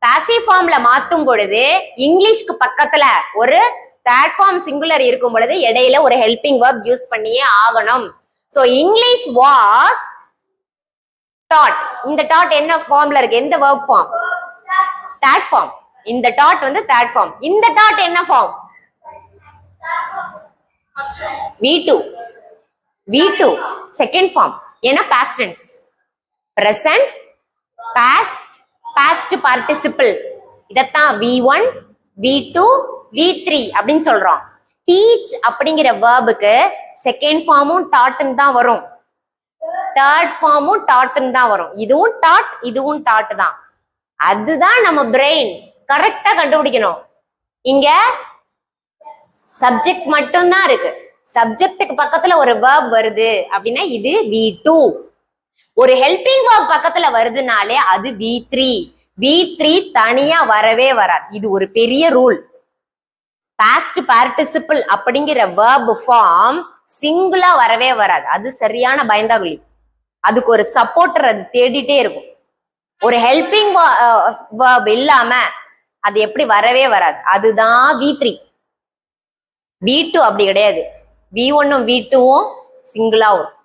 Passive ஃபார்ம்ல மாத்தும் பொழுது இங்கிலீஷ்க்கு பக்கத்துல ஒரு தேர்ட் ஃபார்ம் சிங்குலர் இருக்கும் பொழுது இடையில ஒரு ஹெல்பிங் verb யூஸ் பண்ணியே ஆகணும். So English was that. இந்த டாட் என்ன ஃபார்ம்ல இருக்கு? எந்த verb ஃபார்ம்? Third form. இந்த டாட் வந்து தேர்ட் ஃபார்ம். இந்த டாட் என்ன form? V2. V2 second form. ஏன்னா past tense. present, past, past participle. இதத்தான் V1, V2, V3 அப்படின்னு சொல்றோம். teach அப்படிங்கிற வேர்புக்கு செகண்ட் ஃபார்மும் டாட்னு தான் வரும், தேர்ட் ஃபார்மும் டாட்னு தான் வரும். இதுவும் டாட், இதுவும் டாட் தான். அதுதான் நம்ம பிரெயின் கரெக்டா கண்டுபிடிக்கணும். இங்க சப்ஜெக்ட் மட்டும் தான் இருக்கு. சப்ஜெக்டுக்கு பக்கத்துல ஒரு verb வருது அப்படின்னா இது V2. ஒரு ஹெல்பிங் verb பக்கத்துல வருதுனாலே அது V3. V3 தனியா வரவே வராது. இது ஒரு பெரிய ரூல். பாஸ்ட் பார்ட்டிசிபிள் அப்படிங்கிற verb ஃபார்ம் சிங்கிளா வரவே வராது. அது சரியான பயந்தாகுழி. அதுக்கு ஒரு சப்போர்ட்டர் அது தேடிட்டே இருக்கும். ஒரு ஹெல்பிங் verb இல்லாம அது எப்படி வரவே வராது. அதுதான் V3. V2 அப்படி கிடையாது. V1ம் V2ம் சிங்கிளா வரும்.